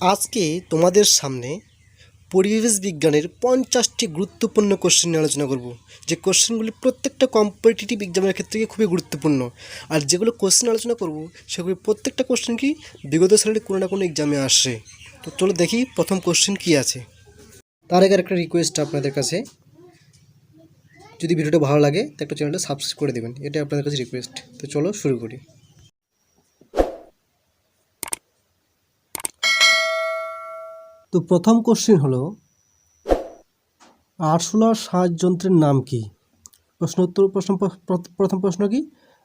আজকে তোমাদের সামনে পরিবেশ বিজ্ঞানের 50টি গুরুত্বপূর্ণ কোশ্চেন নিয়ে আলোচনা করব, যে কোশ্চেনগুলি প্রত্যেকটা কম্পিটিটিভ এক্সামের ক্ষেত্রে খুবই গুরুত্বপূর্ণ। আর যেগুলো কোশ্চেন আলোচনা করব সেগুলি প্রত্যেকটা কোশ্চেন কি বিগত সালের কোনো না কোনো এক্সামে আসে। তো চলো দেখি প্রথম কোশ্চেন কি আছে। তার আগে একটা রিকোয়েস্ট আপনাদের কাছে, যদি ভিডিওটা ভালো লাগে তো একটা চ্যানেলটা সাবস্ক্রাইব করে দেবেন, এটা আপনাদের কাছে রিকোয়েস্ট। তো চলো শুরু করি। তো প্রথম কোশ্চেন হলো, আরশোলার সাজ যন্ত্রের নাম কি? প্রথম প্রশ্ন কি,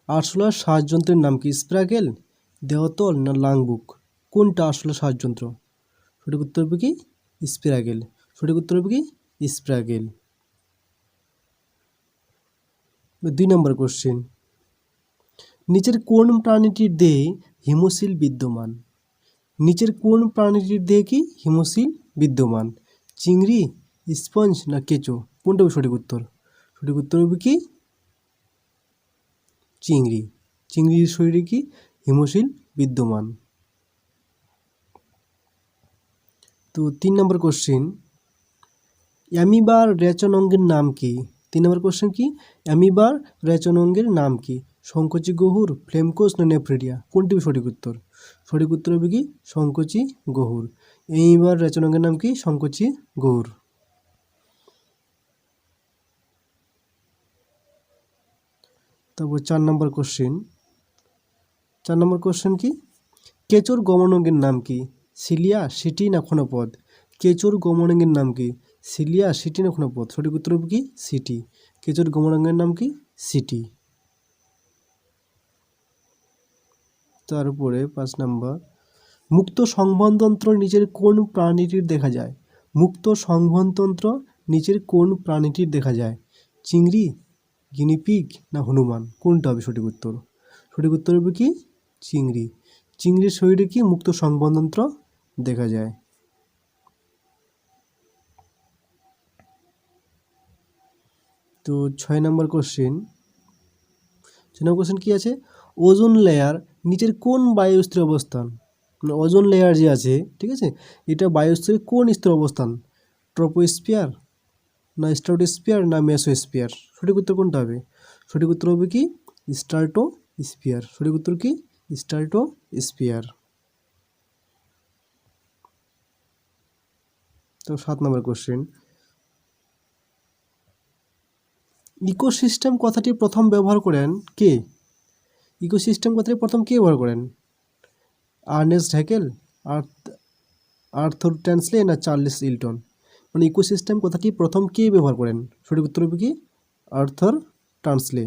আরশোলার সাজ যন্ত্রের নাম কি? স্প্রাগেল, দেহতল না লাংবুক? কোনটা আরশোলার সাজ যন্ত্র? সঠিক উত্তর হবে কি স্প্রাগেল। সঠিক উত্তর হবে কি স্প্রাগেল। 2 নম্বর কোশ্চেন, নিচের কোন প্রাণীটির দেহে হিমোসিল বিদ্যমান? নিচের কোন প্রাণীটির দেহে কি হিমোসিল বিদ্যমান? চিংড়ি, স্পঞ্জ না কেঁচো? কোনটা হবে সঠিক উত্তর? সঠিক উত্তর হবে কি চিংড়ি। চিংড়ির শরীরে কি হিমোসিল বিদ্যমান। তো 3 নম্বর কোশ্চেন, অ্যামিবার রেচনাঙ্গের নাম কি? 3 নম্বর কোশ্চেন কি, অ্যামিবার রেচনাঙ্গের নাম কি? সংকোচী গহুর, ফ্লেমকোষ না নেফ্রিডিয়া? কোনটি সঠিক উত্তর? সঠিক উত্তর হবে কি সংকোচী গহুর। অ্যামিবার রেচনাঙ্গের নাম কি সংকোচী গহুর। তারপর 4 নম্বর কোশ্চেন, 4 নম্বর কোশ্চেন কি, কেঁচোর গমনাঙ্গের নাম কি? সিলিয়া, সিটি না ক্ষণপদ? কেঁচোর গমনাঙ্গের নাম কি? সিলিয়া, সিটি না ক্ষণপদ? সঠিক উত্তর হবে কি সিটি। কেঁচোর গমনাঙ্গের নাম কি সিটি। তারপরে 5 নম্বর, মুক্ত সংবহনতন্ত্র নিচের কোন প্রাণীটির দেখা যায়? মুক্ত সংবহনতন্ত্র নিচের কোন প্রাণীটির দেখা যায়? চিংড়ি, গিনিপিগ না হনুমান? কোনটা হবে সঠিক উত্তর? সঠিক উত্তর হবে কি চিংড়ি। চিংড়ির শরীরে কি মুক্ত সংবহনতন্ত্র দেখা যায়। তো 6 নম্বর কোশ্চেন, 6 নম্বর কোশ্চেন কি আছে, ওজোন লেয়ার নিচের কোন বায়ুস্তরে অবস্থান? মানে ওজোন লেয়ার যে আছে, ঠিক আছে, এটা বায়ুস্তরে কোন স্তরে অবস্থান? ট্রপোস্ফিয়ার না স্ট্রাটোস্ফিয়ার না মেসোস্ফিয়ার? সঠিক উত্তর কোনটা হবে? সঠিক উত্তর হবে কি স্ট্রাটোস্ফিয়ার। সঠিক উত্তর কি স্ট্রাটোস্ফিয়ার। তো 7 নম্বর কোশ্চেন, ইকোসিস্টেম কথাটি প্রথম ব্যবহার করেন কে? ইকোসিস্টেম কথাটি প্রথম কে ব্যবহার করেন? আর্নেস্ট হ্যাকেল, আর্থার ট্যান্সলে না চার্লস ইলটন? মানে ইকোসিস্টেম কথাটি প্রথম কে ব্যবহার করেন? সঠিক উত্তর হবে কি আর্থার ট্যান্সলে।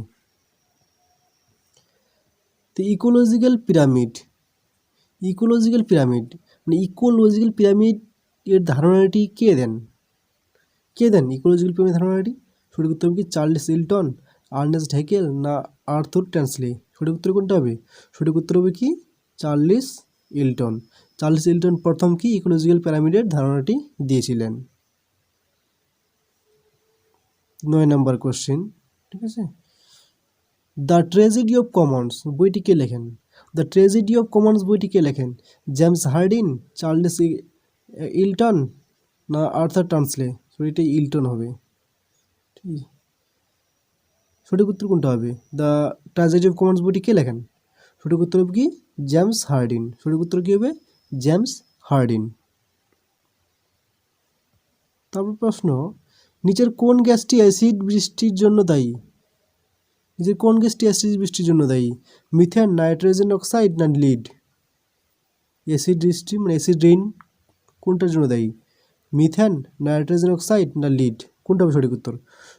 তো ইকোলজিক্যাল পিরামিড, ইকোলজিক্যাল পিরামিড মানে ইকোলজিক্যাল পিরামিড এর ধারণাটি কে দেন? কে দেন ইকোলজিক্যাল পিরামিড ধারণাটি? সঠিক উত্তর হবে কি চার্লস ইলটন, আর্নেস্ট হ্যাকেল না আর্থার ট্যান্সলে? সঠিক উত্তর কোনটা হবে? সঠিক উত্তর হবে কি চার্লস ইলটন। চার্লস ইলটন প্রথম কি ইকোলজিক্যাল পিরামিডের ধারণাটি দিয়েছিলেন। 9 নম্বর কোশ্চেন, ঠিক আছে, দ্য ট্র্যাজেডি অফ কমন্স বইটি কে লেখেন? দ্য ট্র্যাজেডি অফ কমন্স বইটি কে লেখেন? জেমস হার্ডিন, চার্লস ইলটন না আর্থার ট্যান্সলে? সো এটা ইলটন হবে। ঠিক আছে, সঠিক উত্তর কোনটা হবে? দ্য ট্র্যাজেডি অফ কমন্স বইটি কে লেখেন? সঠিক উত্তর হবে কি জেমস হার্ডিন। সঠিক উত্তর কী হবে? James Hardinge. তারপর প্রশ্ন, নিচের কোন গ্যাসটি অ্যাসিড বৃষ্টির জন্য দায়ী? নিচের কোন গ্যাসটি অ্যাসিড বৃষ্টির জন্য দায়ী? মিথেন, নাইট্রোজেন অক্সাইড না লিড? অ্যাসিড বৃষ্টি মানে অ্যাসিড রেইন কোনটার জন্য দায়ী? মিথেন, নাইট্রোজেন অক্সাইড না লিড? কোনটা হবে সঠিক উত্তর?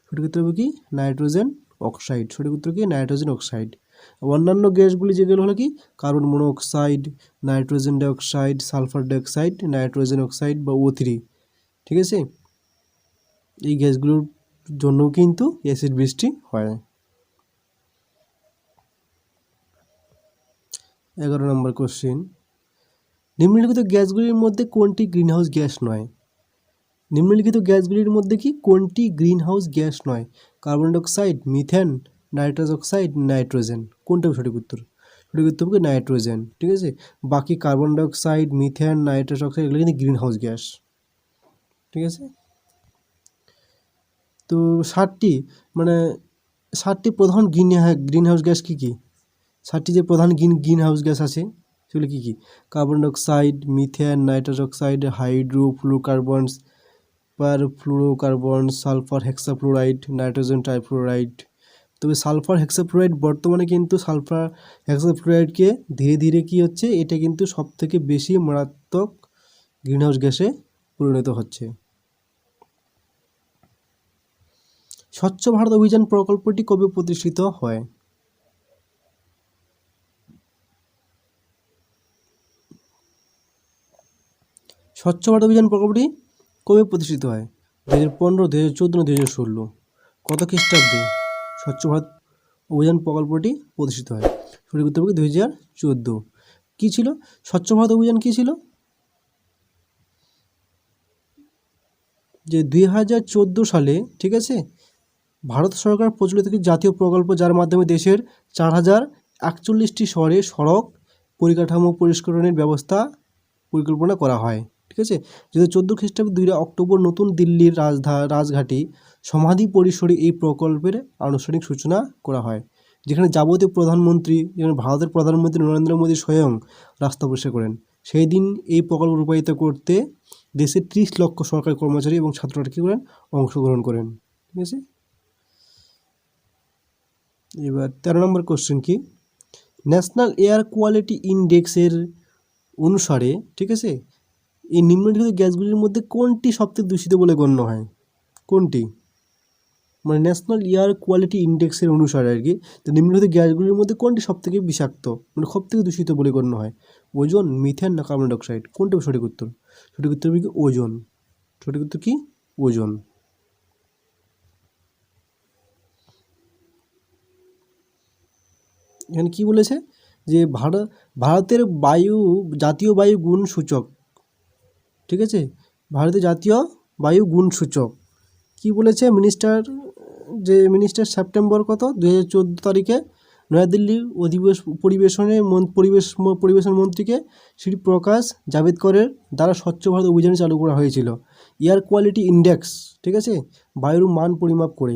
সঠিক উত্তর হবে কি নাইট্রোজেন অক্সাইড। সঠিক উত্তর কি নাইট্রোজেন অক্সাইড। অন্যান্য গ্যাসগুলি যেগুলো হলো কি carbon monoxide, nitrogen dioxide, sulphur dioxide, nitrogen oxide বা O3, ঠিক আছে, এই গ্যাসগুলোর জন্য কিন্তু অ্যাসিড বৃষ্টি হয়। 11 নম্বর কোশ্চেন, নিম্নলিখিত গ্যাসগুলির মধ্যে কোনটি গ্রিনহাউস গ্যাস নয়? নিম্নলিখিত গ্যাসগুলির মধ্যে কি কোনটি গ্রিনহাউস গ্যাস নয়? Carbon dioxide, methane, nitrous oxide, nitrogen? কোনটা সঠিক উত্তর? সঠিক উত্তর হবে নাইট্রোজেন। ঠিক আছে, বাকি carbon dioxide, methane, nitrous oxide এগুলো কিন্তু গ্রিন হাউস গ্যাস। ঠিক আছে, তো 60টি মানে 60টি প্রধান গ্রিন হাউস গ্যাস কী কী? 60টি যে প্রধান গ্রিন হাউস গ্যাস আছে সেগুলো কী কী? Carbon dioxide, methane, nitrous oxide, hydrofluorocarbons, perfluorocarbon, sulphur hexafluoride, nitrogen trifluoride. তবে সালফার হেক্সাফ্লোরাইড বর্তমানে কিন্তু সালফার হেক্সাফ্লোরাইডকে ধীরে ধীরে কী হচ্ছে, এটা কিন্তু সবথেকে বেশি মারাত্মক গ্রিনহাউস গ্যাসে পরিণত হচ্ছে। স্বচ্ছ ভারত অভিযান প্রকল্পটি কবে প্রতিষ্ঠিত হয়? স্বচ্ছ ভারত অভিযান প্রকল্পটি কবে প্রতিষ্ঠিত হয়? 2015, 2014, 2016? কত খ্রিস্টাব্দে স্বচ্ছ ভারত অভিযান প্রকল্পটি প্রতিষ্ঠিত হয়? সঠিক উত্তর হবে 2014। কী ছিল স্বচ্ছ ভারত অভিযান? কী ছিল? যে 2014 সালে, ঠিক আছে, ভারত সরকার প্রচলিত একটি জাতীয় প্রকল্প যার মাধ্যমে দেশের 4041টি শহরে সড়ক পরিকাঠামো পরিষ্কারের ব্যবস্থা পরিকল্পনা করা হয়। ঠিক আছে, 2014 খ্রিস্টাব্দে 2 অক্টোবর নতুন দিল্লির রাজঘাটি সমাধি পরিসরে এই প্রকল্পের আনুষ্ঠানিক সূচনা করা হয়, যেখানে যাবতীয় প্রধানমন্ত্রী, যেখানে ভারতের প্রধানমন্ত্রী নরেন্দ্র মোদী স্বয়ং রাস্তা পরিষ্কার করেন। সেই দিন এই প্রকল্প রূপায়িত করতে দেশের 30 লক্ষ সরকারি কর্মচারী এবং ছাত্ররা কী করেন? অংশগ্রহণ করেন। ঠিক আছে, এবার 13 নম্বর কোশ্চেন কি? ন্যাশনাল এয়ার কোয়ালিটি ইন্ডেক্সের অনুসারে, ঠিক আছে, এই নিম্নলিখিত গ্যাসগুলির মধ্যে কোনটি সবচেয়ে দূষিত বলে গণ্য হয়? কোনটি? মানে ন্যাশনাল এয়ার কোয়ালিটি ইন্ডেক্সের অনুসারে আর কি, তো নিম্নলিখিত গ্যাসগুলির মধ্যে কোনটি সবথেকে বিষাক্ত, মানে সবথেকে দূষিত বলে গণ্য হয়? ওজোন, মিথেন না কার্বন ডাইঅক্সাইড? কোনটা সঠিক উত্তর? সঠিক উত্তর হবে কি ওজোন। সঠিক উত্তর কি ওজোন। এখানে কি বলেছে যে ভারতের জাতীয় বায়ু গুণ সূচক, ঠিক আছে, ভারতের জাতীয় বায়ু গুণ সূচক কী বলেছে মিনিস্টার সেপ্টেম্বর কত 2014 তারিখে নয়াদিল্লির পরিবেশন মন্ত্রীকে শ্রী প্রকাশ জাভেদকরের দ্বারা স্বচ্ছ ভারত অভিযান চালু করা হয়েছিল। এয়ার কোয়ালিটি ইন্ডেক্স, ঠিক আছে, বায়ুর মান পরিমাপ করে।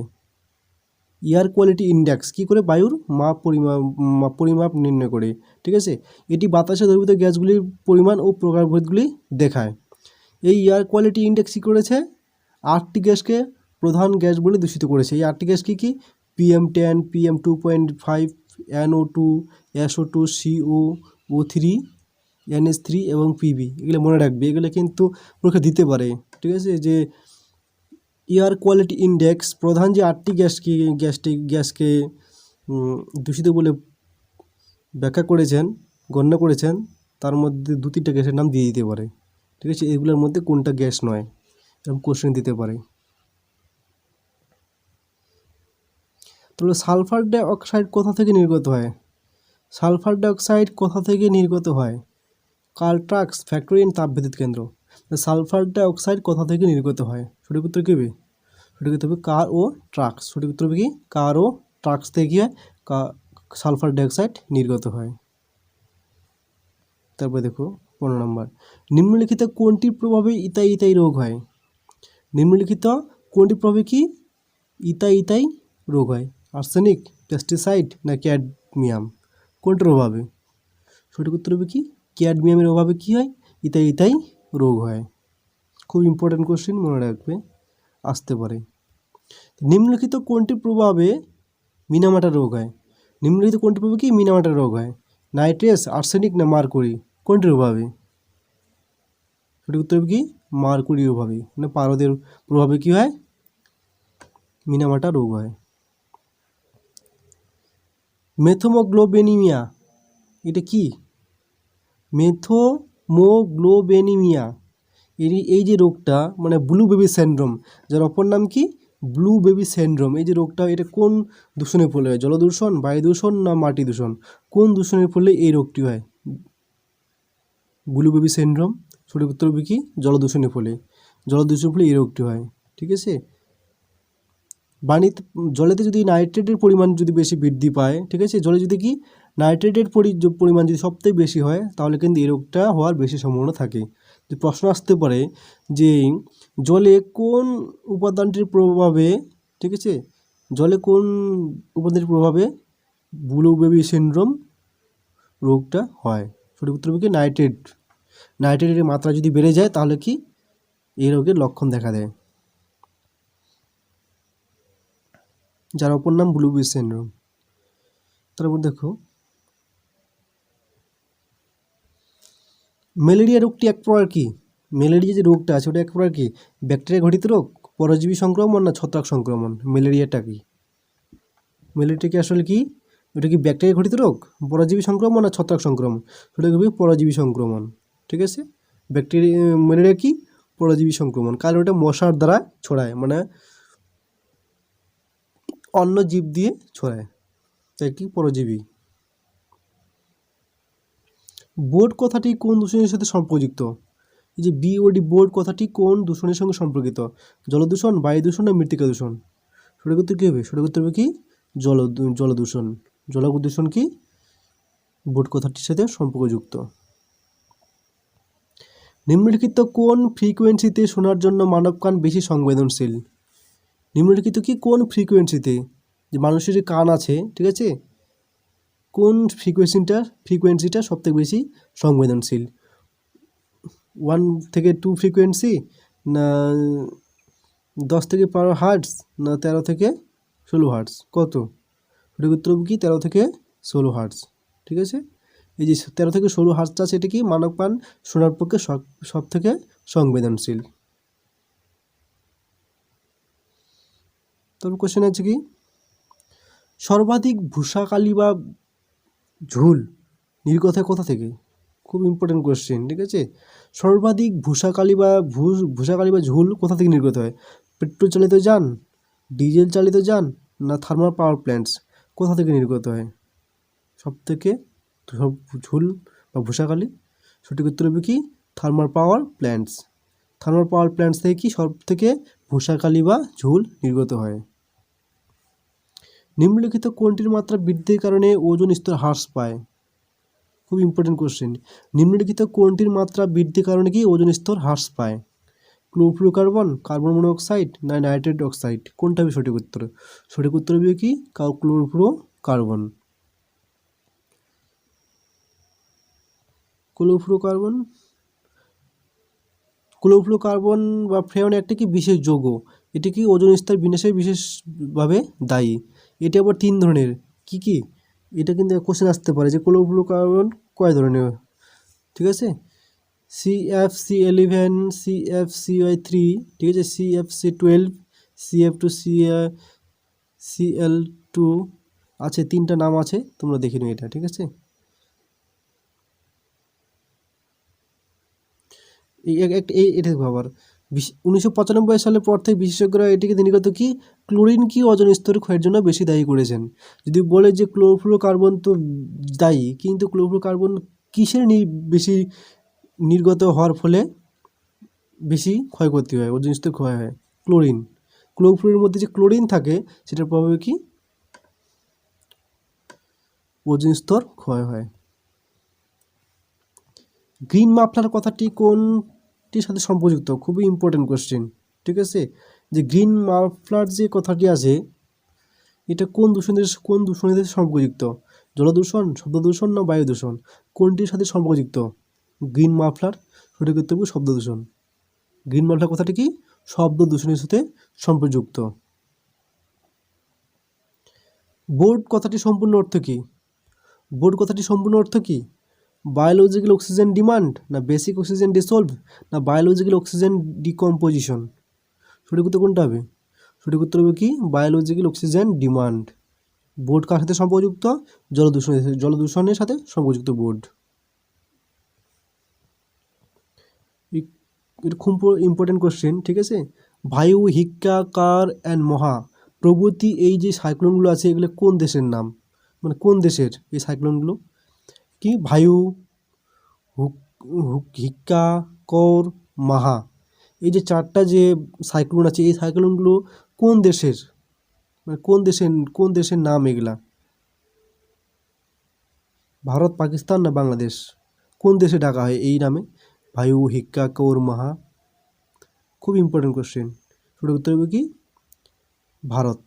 এয়ার কোয়ালিটি ইন্ডেক্স কী করে? বায়ুর পরিমাপ নির্ণয় করে। ঠিক আছে, এটি বাতাসে দ্রবীভূত গ্যাসগুলির পরিমাণ ও প্রকারভেদগুলি দেখায়। এই এয়ার কোয়ালিটি ইন্ডেক্স কী করেছে? 8টি গ্যাসকে প্রধান গ্যাস বলে দূষিত করেছে। এই 8টি গ্যাস কী কী? PM10, PM2.5, NO2, SO2, CO, O3, NH3 এবং PB। এগুলো মনে রাখবে, এগুলো কিন্তু পরীক্ষা দিতে পারে। ঠিক আছে, যে এয়ার কোয়ালিটি ইন্ডেক্স প্রধান যে 8টি গ্যাসকে দূষিত বলে ব্যাখ্যা করেছেন, গণ্য করেছেন, তার মধ্যে 2-3টা গ্যাসের নাম দিয়ে দিতে পারে। ঠিক আছে, এগুলোর মধ্যে কোনটা গ্যাস নয়, এরকম কোশ্চেন দিতে পারে। তাহলে সালফার ডাইঅক্সাইড কোথা থেকে নির্গত হয়? সালফার ডাইঅক্সাইড কোথা থেকে নির্গত হয়? কার্লট্রাক্স ফ্যাক্টরি এন্ড তাপবিদ্যুৎ কেন্দ্র। সালফার ডাইঅক্সাইড কোথা থেকে নির্গত হয়? সঠিক উত্তর কী হবে? সঠিক উত্তর হবে কার ও ট্রাক্স। সঠিক উত্তর হবে কি কার ও ট্রাক্স থেকে কী হয়? সালফার ডাইঅক্সাইড নির্গত হয়। তারপরে দেখো 15 নম্বর, নিম্নলিখিত কোনটির প্রভাবে ইতাই রোগ হয়? নিম্নলিখিত কোনটির প্রভাবে কি ইতাই রোগ হয়? আর্সেনিক, পেস্টিসাইড না ক্যাডমিয়াম? কোনটার অভাবে? সঠিক উত্তর হবে কি ক্যাডমিয়ামের অভাবে কী হয়? ইতাই রোগ হয়। খুব ইম্পর্ট্যান্ট কোশ্চেন, মনে রাখবে, আসতে পারে। নিম্নলিখিত কোনটির প্রভাবে মিনামাটা রোগ হয়? নিম্নলিখিত কোনটির প্রভাবে কি মিনামাটা রোগ হয়? নাইট্রেস, আর্সেনিক না মার্কুরি? কোনটির অভাবে? সঠিক উত্তর হবে কি মার্কুরির অভাবে, মানে পারদের প্রভাবে কী হয়? মিনামাটা রোগ হয়। মেথোমোগ্লোবেনিমিয়া এটা কি? মেথোমোগ্লোবেনিমিয়া এই যে রোগটা, মানে ব্লু বেবি সিনড্রোম, যার অপর নাম কি ব্লু বেবি সিনড্রোম, এই যে রোগটা, এটা কোন দূষণের ফলে হয়? জলদূষণ, বায়ু দূষণ না মাটি দূষণ? কোন দূষণের ফলে এই রোগটি হয়? Blue baby syndrome. সঠিক উত্তর হবে কি জলদূষণের ফলে এই রোগটি হয়। ঠিক আছে, জলেতে যদি নাইট্রেটের পরিমাণ যদি বেশি বৃদ্ধি পায়, ঠিক আছে, জলে যদি কি নাইট্রেটের পরিমাণ যদি সবথেকে বেশি হয় তাহলে কিন্তু এই রোগটা হওয়ার বেশি সম্ভাবনা থাকে। যে প্রশ্ন আসতে পারে যে জলে কোন উপাদানটির প্রভাবে, ঠিক আছে, জলে কোন উপাদানটির প্রভাবে ব্লু বেবি সিনড্রোম রোগটা হয়? সঠিক উত্তর হবে কি নাইট্রেট। নাইট্রেটের মাত্রা যদি বেড়ে যায় তাহলে কি এই রোগের লক্ষণ দেখা দেয়, যার অপর নাম ব্লু বেবি সিনড্রোম। তারপর দেখো ম্যালেরিয়া রোগটি এক প্রকার কি? ম্যালেরিয়া যে রোগটা আছে ওটা এক প্রকার কি? ব্যাকটেরিয়া ঘটিত রোগ, পরজীবী সংক্রমণ না ছত্রাক সংক্রমণ? ম্যালেরিয়াটা কি? ম্যালেরিয়াটা কি আসলে কি? ওটা কি ব্যাকটেরিয়া ঘটিত রোগ, পরজীবী সংক্রমণ না ছত্রাক সংক্রমণ? সেটা হবে পরজীবী সংক্রমণ, ঠিক আছে। ম্যালেরিয়া কি? পরজীবী সংক্রমণ, কারণ ওটা মশার দ্বারা ছড়ায়, মানে অন্য জীব দিয়ে ছড়ায়, তাই কি পরজীবী। বোর্ড কথাটি কোন দূষণের সাথে সম্পর্কযুক্ত? এই যে বিওডি বোর্ড কথাটি কোন দূষণের সঙ্গে সম্পর্কিত? জলদূষণ, বায়ু দূষণ না মৃত্তিকা দূষণ? সঠিক উত্তর কী হবে? সঠিক উত্তর হবে কি জলদূষণ। জলদূষণ কি বোর্ড কথাটির সাথে সম্পর্কযুক্ত। নিম্নলিখিত কোন ফ্রিকোয়েন্সিতে শোনার জন্য মানব কান বেশি সংবেদনশীল? নিম্নলিখিত কি কোন ফ্রিকোয়েন্সিতে, যে মানুষের যে কান আছে, ঠিক আছে, কোন ফ্রিকোয়েন্সিটা সবথেকে বেশি সংবেদনশীল? 1 থেকে 2 ফ্রিকোয়েন্সি, না 10 থেকে 12 হার্টস, না 13 থেকে 16 হার্টস? কত? সঠিক উত্তর কি 13 থেকে 16 হার্টস, ঠিক আছে। এই যে 13 থেকে 16 হার্টসটা সেটা কি মানব কান শোনার পক্ষে সব থেকে সংবেদনশীল। তারপর কোশ্চেন আছে কি সর্বাধিক ভূষাকালি বা ঝুল নির্গত হয় কোথা থেকে? খুব ইম্পর্টেন্ট কোশ্চেন, ঠিক আছে। সর্বাধিক ভূষাকালি বা ঝুল কোথা থেকে নির্গত হয়? পেট্রোল চালিত যান, ডিজেল চালিত যান, না থার্মাল পাওয়ার প্ল্যান্টস? কোথা থেকে নির্গত হয় সব থেকে ঝুল বা ভূষাকালি? সঠিক উত্তর হবে কি thermal power plants. Thermal power plants থেকে কি সব থেকে ভূষাকালি বা ঝুল নির্গত হয়। নিম্নলিখিত কোনটির মাত্রা বৃদ্ধির কারণে ওজোন স্তর হ্রাস পায়? খুব ইম্পর্টেন্ট কোশ্চেন। নিম্নলিখিত কোনটির মাত্রা বৃদ্ধির কারণে কি ওজোন স্তর হ্রাস পায়? ক্লোরোফ্লোরোকার্বন, কার্বন মনোক্সাইড না নাইট্রেট অক্সাইড? কোনটা হবে সঠিক উত্তর? সঠিক উত্তর হবে কি ক্লোরোফ্লোরোকার্বন। ক্লোরোফ্লোরোকার্বন বা ফ্রেয়ন একটি কি বিশেষ যৌগ, এটি কি ওজোন স্তর বিন্যাসে বিশেষভাবে দায়ী। এটি আবার 3 ধরনের, কি কি? এটা কিন্তু কোশ্চেন আসতে পারে যে ক্লোরোফ্লোরোকার্বন কয় ধরনের, ঠিক আছে। CFC11, CFCY3, ঠিক আছে, CFC12, CF2, CL2 আছে, 3টা নাম আছে, তোমরা দেখে নিও এটা, ঠিক আছে। এটা দেখো আবার 1995 সালের পর থেকে বিশেষজ্ঞরা এটিকে নির্গত কি ক্লোরিন কি ওজোন স্তরের ক্ষয়ের জন্য বেশি দায়ী করেছেন। যদি বলে যে ক্লোরোফ্লোরোকার্বন তো দায়ী, কিন্তু ক্লোরোফ্লোরোকার্বন কিসের বেশি নির্গত হওয়ার ফলে বেশি ক্ষয়ক্ষতি হয়, ওজোন স্তর ক্ষয় হয়? ক্লোরিন। ক্লোরোফ্লোরের মধ্যে যে ক্লোরিন থাকে সেটার প্রভাবে কি ওজোন স্তর ক্ষয় হয়। গ্রিন মাফলার কথাটি কোনটির সাথে সম্পর্কিত? খুবই ইম্পর্টেন্ট কোশ্চেন, ঠিক আছে। যে গ্রিন মাফলার যে কথাটি আছে এটা কোন দূষণের সাথে সম্পর্কযুক্ত? জলদূষণ, শব্দ দূষণ না বায়ু দূষণ? কোনটির সাথে সম্পর্কযুক্ত গ্রিন মাফলার? সঠিক উত্তর হবে শব্দ দূষণ। গ্রিন মাফলার কথাটি কি শব্দ দূষণের সাথে সম্পর্কযুক্ত। বোর্ড কথাটি সম্পূর্ণ অর্থ কি? বোর্ড কথাটি সম্পূর্ণ অর্থ কি? বায়োলজিক্যাল অক্সিজেন ডিমান্ড, না বেসিক অক্সিজেন ডিসলভ, না বায়োলজিক্যাল অক্সিজেন ডিকম্পোজিশন? সঠিক উত্তর কোনটা হবে? সঠিক উত্তর হবে কি বায়োলজিক্যাল অক্সিজেন ডিমান্ড। বোর্ড কার সাথে সম্পর্কযুক্ত? জলদূষণের সাথে সম্পর্কযুক্ত বোর্ড। এটা খুব ইম্পর্টেন্ট কোশ্চেন, ঠিক আছে। বায়ু, হিক্কা, কার অ্যান্ড মহা প্রভৃতি এই যে সাইক্লোনগুলো আছে এগুলো কোন দেশের নাম, মানে কোন দেশের এই সাইক্লোনগুলো? কি বায়ু, হিক্কা, কর, মাহা, এই যে 4টা যে সাইক্লোন আছে এই সাইক্লোনগুলো কোন দেশের, মানে কোন দেশের নাম এগুলা? ভারত, পাকিস্তান না বাংলাদেশ? কোন দেশে ডাকা হয় এই নামে? ভায়ু, হিক্কা, কৌর, মাহা? খুব ইম্পর্টেন্ট কোশ্চেন। সঠিক উত্তর হবে কি ভারত।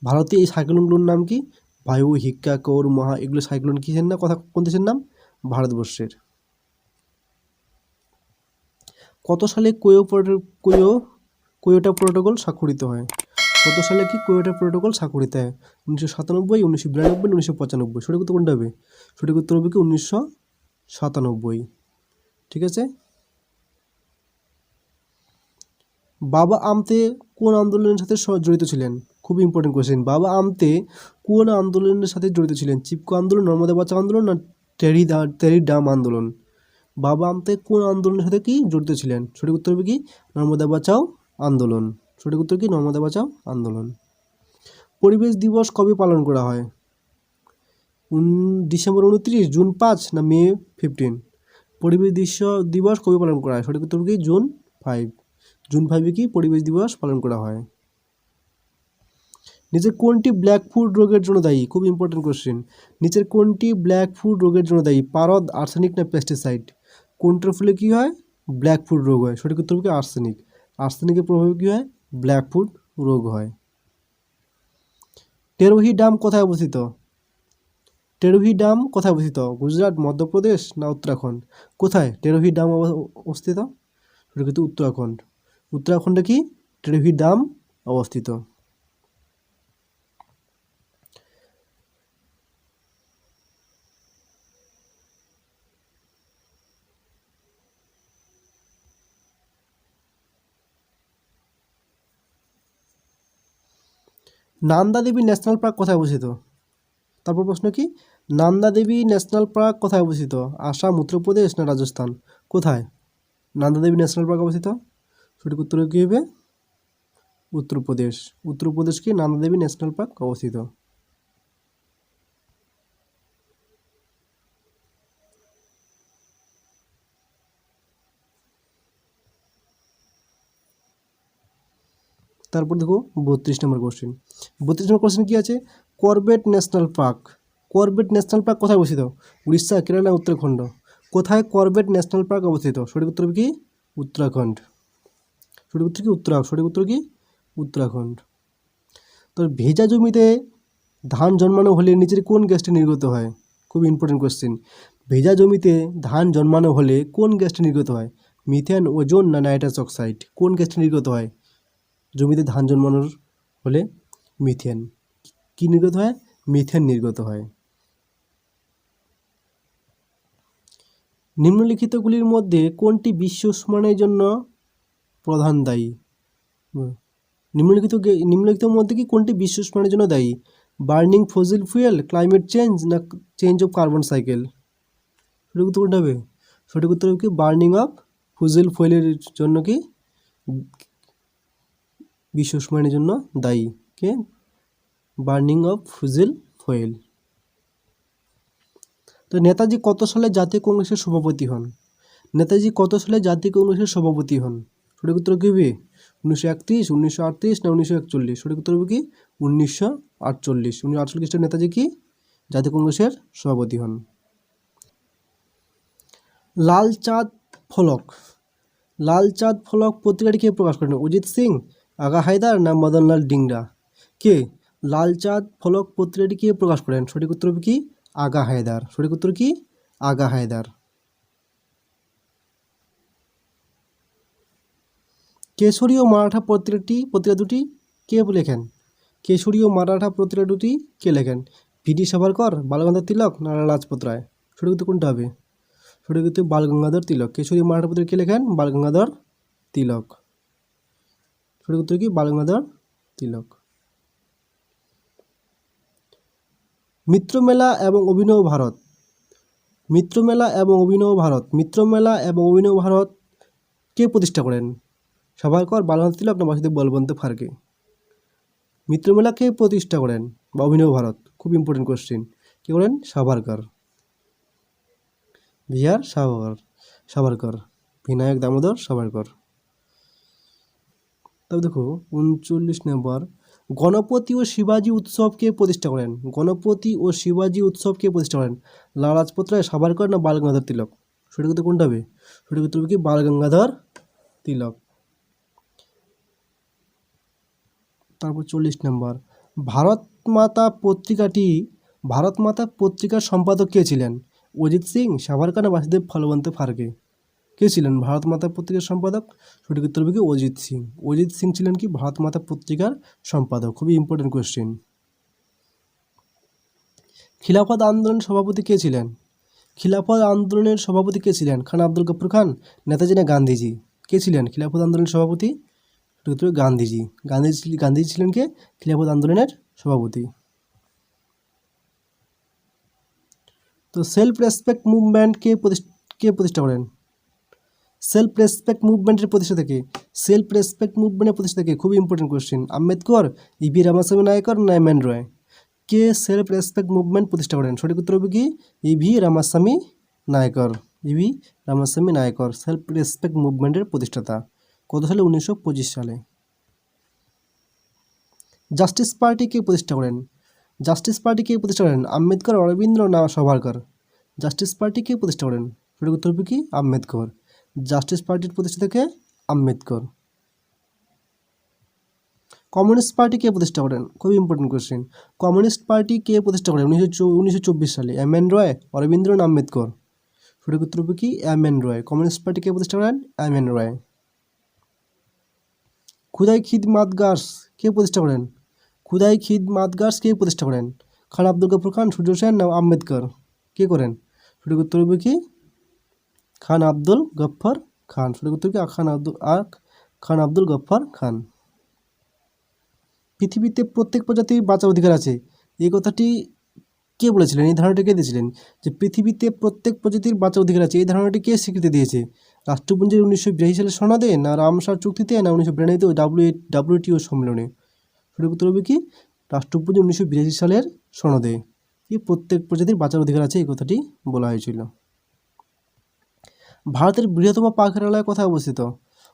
ভারতে এই সাইক্লোনগুলোর নাম কি? ভায়ু, হিক্কা, কৌর, মাহা। এগুলো সাইক্লোন কিসের না কথা, কোন দেশের নাম? ভারতবর্ষের। কত সালে কোয়োটো প্রোটোকল স্বাক্ষরিত হয়? কত সালে কি কোয়োটো প্রোটোকল স্বাক্ষরিত হয়? 1997, 1992, 1995? সঠিক উত্তর কোনটা হবে? সঠিক উত্তর হবে কি 1997। ঠিক আছে। বাবা আমতে কোন আন্দোলনের সাথে জড়িত ছিলেন? খুব ইম্পর্টেন্ট কোয়েশ্চেন। বাবা আমতে কোন আন্দোলনের সাথে জড়িত ছিলেন? চিপকো আন্দোলন, নর্মদা বাঁচাও আন্দোলন না তেরি ডাম আন্দোলন? বাবা আমতে কোন আন্দোলনের সাথে কি জড়িত ছিলেন? সঠিক উত্তর হবে কি নর্মদা বাঁচাও আন্দোলন। সঠিক উত্তর কি নর্মদা বাঁচাও আন্দোলন। পরিবেশ দিবস কবে পালন করা হয়? ডিসেম্বর 29, জুন 5 না মে 15? পরিবেশ দিবস কবে পালন করা হয়? সঠিক উত্তর কি জুন 5। জুন 5-এ কি পরিবেশ দিবস পালন করা হয়। নিচের কোনটি ব্ল্যাক ফুড রোগের জন্য দায়ী? খুব ইম্পর্টেন্ট কোশ্চেন। নিচের কোনটি ব্ল্যাক ফুড রোগের জন্য দায়ী? পারদ, আর্সেনিক না পেস্টিসাইড? কোনটার ফলে কী হয় ব্ল্যাক ফুড রোগ হয়? সঠিক উত্তর কি আর্সেনিক। আর্সেনিকের প্রভাবে কী হয় ব্ল্যাক ফুড রোগ হয়। টেরোহি ড্যাম কোথায় অবস্থিত? টেরোহি ড্যাম কোথায় অবস্থিত? গুজরাট, মধ্যপ্রদেশ না উত্তরাখণ্ড? কোথায় টেরোহি ড্যাম অবস্থিত? সঠিক উত্তর উত্তরাখণ্ড। উত্তরাখণ্ডে কি টেরোহি ড্যাম অবস্থিত। নন্দা দেবী ন্যাশনাল পার্ক কোথায় অবস্থিত? তারপর প্রশ্ন কি নন্দা দেবী ন্যাশনাল পার্ক কোথায় অবস্থিত? আসাম, উত্তরপ্রদেশ না রাজস্থান? কোথায় নন্দা দেবী ন্যাশনাল পার্ক অবস্থিত? সঠিক উত্তর কী হবে উত্তরপ্রদেশ। উত্তরপ্রদেশ কি নন্দা দেবী ন্যাশনাল পার্ক অবস্থিত। তারপর দেখো 32 নম্বর কোশ্চেন। 32 নম্বর কোশ্চেন কী আছে? Corbett national park. Corbett national park কোথায় অবস্থিত? উড়িষ্যা, কেরালা, উত্তরাখণ্ড? কোথায় করবেট ন্যাশনাল পার্ক অবস্থিত? সঠিক উত্তর কি উত্তরাখণ্ড। সঠিক উত্তর কি সঠিক উত্তর কি উত্তরাখণ্ড। তো ভেজা জমিতে ধান জন্মানো হলে নিচের কোন গ্যাসটি নির্গত হয়? খুব ইম্পর্টেন্ট কোশ্চেন। ভেজা জমিতে ধান জন্মানো হলে কোন গ্যাসটি নির্গত হয়? মিথেন, ওজোন না নাইট্রাস অক্সাইড? কোন গ্যাসটি নির্গত হয় জমিতে ধান জন্মানোর হলে? মিথেন। কি নির্গত হয়? মিথেন নির্গত হয়। নিম্নলিখিতগুলির মধ্যে কোনটি বিশ্ব উষ্ণায়নের জন্য প্রধান দায়ী? নিম্নলিখিতের মধ্যে কি কোনটি বিশ্ব উষ্ণায়নের জন্য দায়ী? Burning fossil fuel, climate change না চেঞ্জ অফ কার্বন সাইকেল? সঠিক উত্তর কোনটা হবে? সঠিক উত্তর হবে কি বার্নিং অফ ফসিল ফুয়েলের জন্য কি বিশ্ব উষ্ণায়নের জন্য দায়ী কে? Burning of fossil fuel. তো নেতাজি কত সালে জাতীয় কংগ্রেসের সভাপতি হন? নেতাজি কত সালে জাতীয় কংগ্রেসের সভাপতি হন? সঠিক উত্তর কী হবে? 1931, 1938 না 1941? সঠিক উত্তর হবে কি 1948। 1948 খ্রিস্টাব্দে নেতাজি কি জাতীয় কংগ্রেসের সভাপতি হন। লাল চাঁদ ফলক। লাল চাঁদ ফলক পত্রিকাটি কে প্রকাশ করেন? অজিত সিং, আগা হায়দার না মদনলাল ডিংরা? কে লাল চাঁদ ফলক পত্রিকাটি কে প্রকাশ করেন? সঠিক উত্তর হবে কি আগা হায়দার। সঠিক উত্তর কি আগা হায়দার। কেশরী ও মারাঠা পত্রিকা দুটি কে লেখেন? কেশরী ও মারাঠা পত্রিকা দুটি কে লেখেন? ভি.ডি. সাভারকর, বালগঙ্গাধর তিলক না লাজপত রায়? সঠিক উত্তর কোনটা হবে? সঠিক উত্তর বালগঙ্গাধর তিলক। কেশরী ও মারাঠা পত্রিকা কে লেখেন? বালগঙ্গাধর তিলক। সঠিক উত্তর কি বালগঙ্গাধর তিলক। মিত্রমেলা এবং অভিনব ভারত। মিত্রমেলা এবং অভিনব ভারত। মিত্রমেলা এবং অভিনব ভারত কে প্রতিষ্ঠা করেন? সাভারকর, বালগঙ্গাধর তিলক না বাসুদেব বলবন্ত ফার্কে? মিত্রমেলা কে প্রতিষ্ঠা করেন বা অভিনব ভারত? খুব ইম্পর্টেন্ট কোশ্চেন। কে করেন? সাভারকর। বিহার সাভারকর বিনায়ক দামোদর সাভারকর। তবে দেখো 39 নম্বর গণপতি ও শিবাজি উৎসব কে প্রতিষ্ঠা করেন? গণপতি ও শিবাজি উৎসব কে প্রতিষ্ঠা করেন? লালা লাজপত রায়, সাভারকর না বাল গঙ্গাধর তিলক? সঠিক উত্তর কোনটা হবে? সঠিক উত্তর হবে কি বাল গঙ্গাধর তিলক। তারপর 40 নম্বর, ভারত মাতা পত্রিকার সম্পাদক কে ছিলেন? অজিত সিং, সাভারকর না বাসুদেব ফলবন্ত ফারকে? কে ছিলেন ভারত মাতা পত্রিকার সম্পাদক? সঠিক উত্তর হবে কি অজিত সিং। অজিত সিং ছিলেন কি ভারত মাতা পত্রিকার সম্পাদক। খুবই ইম্পর্টেন্ট কোশ্চেন। খিলাফত আন্দোলনের সভাপতি কে ছিলেন? খিলাফত আন্দোলনের সভাপতি কে ছিলেন? খান আব্দুল গফর খান, নেতাজি না গান্ধীজি? কে ছিলেন খিলাফত আন্দোলনের সভাপতি? উত্তর গান্ধীজি। গান্ধীজি ছিলেন কে খিলাফত আন্দোলনের সভাপতি। তো সেলফ রেসপেক্ট মুভমেন্ট কে প্রতিষ্ঠা করেন? সেলফ রেসপেক্ট মুভমেন্টের প্রতিষ্ঠাতা কে? সেলফ রেসপেক্ট মুভমেন্টের প্রতিষ্ঠাতা কে? খুবই ইম্পর্টেন্ট কোশ্চেন। আম্বেদকর, ইভি রামাস্বামী নায়কর না এম এন রয়? কে সেলফ রেসপেক্ট মুভমেন্ট প্রতিষ্ঠা করেন? সঠিক উত্তর হবে কি ইভি রামাস্বামী নায়কর। ইভি রামাস্বামী নায়কর সেলফ রেসপেক্ট মুভমেন্টের প্রতিষ্ঠাতা। কত সালে? 1925 সালে। জাস্টিস পার্টি কে প্রতিষ্ঠা করেন? জাস্টিস পার্টি কে প্রতিষ্ঠা করেন? আম্বেদকর, অরবিন্দ না সাভারকর? জাস্টিস পার্টি কে প্রতিষ্ঠা করেন? সঠিক উত্তর হবে কি আম্বেদকর। জাস্টিস পার্টির প্রতিষ্ঠাতা কে? আম্বেদকর। কমিউনিস্ট পার্টি কে প্রতিষ্ঠা করেন? খুবই ইম্পর্টেন্ট কোশ্চেন। কমিউনিস্ট পার্টি কে প্রতিষ্ঠা করেন 1924 সালে? এম এন রয়, অরবিন্দ না আম্বেদকর? সঠিক উত্তর হবে কি এম এন রয়। কমিউনিস্ট পার্টি কে প্রতিষ্ঠা করেন? এম এন রয়। খুদাই খিদমাত গার্স কে প্রতিষ্ঠা করেন? খুদাই খিদমাত গার্স কে প্রতিষ্ঠা করেন? খান আব্দুল গফর খান, সূর্য সেন না আম্বেদকর? কে করেন? সঠিক উত্তর হবে কি খান আব্দুল গফর খান। সঠিক উত্তর কি খান আব্দুল গফর খান। পৃথিবীতে প্রত্যেক প্রজাতির বাঁচার অধিকার আছে, এই কথাটি কে বলেছিলেন? এই ধারণাটি কে দিয়েছিলেন যে পৃথিবীতে প্রত্যেক প্রজাতির বাঁচার অধিকার আছে? এই ধারণাটি কে স্বীকৃতি দিয়েছে? রাষ্ট্রপুঞ্জের 1982 সালের সনদে না রামসার চুক্তিতে না 1992 WTO সম্মেলনে? সঠিক উত্তর হবে কি রাষ্ট্রপুঞ্জ 1982 সালের সনদে কি প্রত্যেক প্রজাতির বাঁচার অধিকার আছে এই কথাটি বলা হয়েছিল। ভারতের বৃহত্তম পাখিরালয় কোথায় অবস্থিত?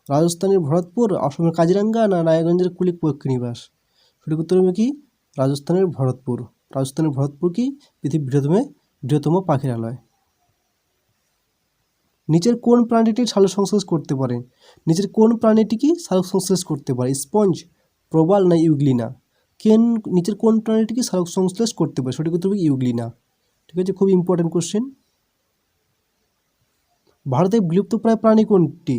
রাজস্থানের ভরতপুর, অসমের কাজিরাঙ্গা না রায়গঞ্জের কুলিক পক্ষীনিবাস? সঠিক উত্তর হবে কি রাজস্থানের ভরতপুর। রাজস্থানের ভরতপুর কি পৃথিবীর বৃহত্তম পাখিরালয়। নিচের কোন প্রাণীটি সালোকসংশ্লেষ করতে পারে? নিচের কোন প্রাণীটি কি সালোকসংশ্লেষ করতে পারে? স্পঞ্জ, প্রবাল না ইউগ্লিনা? নিচের কোন প্রাণীটি কি সালোকসংশ্লেষ করতে পারে? সঠিক উত্তর হবে ইউগ্লিনা। ঠিক আছে, খুব ইম্পর্টেন্ট কোশ্চেন। ভারতের বিলুপ্তপ্রায় প্রাণী কোনটি?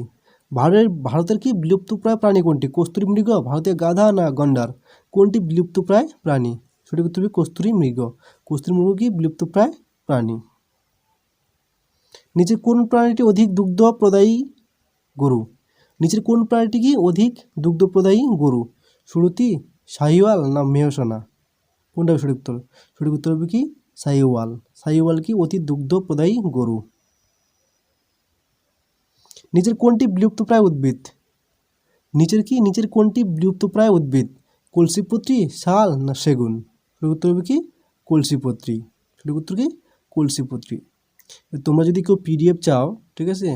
ভারতের কি বিলুপ্তপ্রায় প্রাণী কোনটি? কস্তুরী মৃগ, ভারতীয় গাধা না গন্ডার? কোনটি বিলুপ্তপ্রায় প্রাণী? সঠিক উত্তর হবে কস্তুরী মৃগ। কস্তুরী মৃগ কি বিলুপ্তপ্রায় প্রাণী। নিচের কোন প্রাণীটি অধিক দুগ্ধ প্রদায়ী গরু? নিচের কোন প্রাণীটি কি অধিক দুগ্ধ প্রদায়ী গরু? সুরতি, শাহিওয়াল না মেহসানা? কোনটা সঠিক উত্তর? সঠিক উত্তর হবে কি শাহিওয়াল। শাহিওয়াল কি অতি দুগ্ধ প্রদায়ী গরু। নিচের কোনটি বিলুপ্তপ্রায় উদ্ভিদ? নিচের কোনটি বিলুপ্তপ্রায় উদ্ভিদ? কলসিপত্রী, শাল না সেগুন? সঠিক উত্তর হবে কি কলসিপত্রী। সঠিক উত্তর কি কলসিপত্রী। তোমরা যদি কেউ পিডিএফ চাও, ঠিক আছে,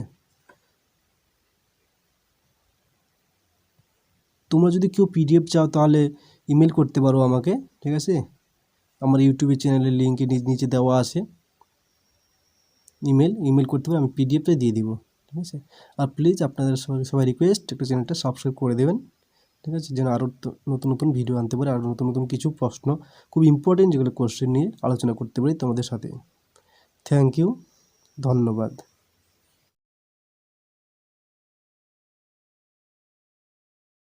তাহলে ইমেল করতে পারো আমাকে, ঠিক আছে। আমার ইউটিউবের চ্যানেলের লিঙ্কে নিচে দেওয়া আছে, ইমেল করতে পারো, আমি পিডিএফটা দিয়ে দিব, ঠিক আছে। আর প্লিজ আপনাদের সবাই রিকোয়েস্ট একটু চ্যানেলটা সাবস্ক্রাইব করে দেবেন, ঠিক আছে, যেন আরও নতুন নতুন ভিডিও আনতে পারে, আরও নতুন নতুন কিছু প্রশ্ন খুব ইম্পর্টেন্ট যেগুলো কোশ্চেন নিয়ে আলোচনা করতে পারি তোমাদের সাথে। থ্যাংক ইউ, ধন্যবাদ।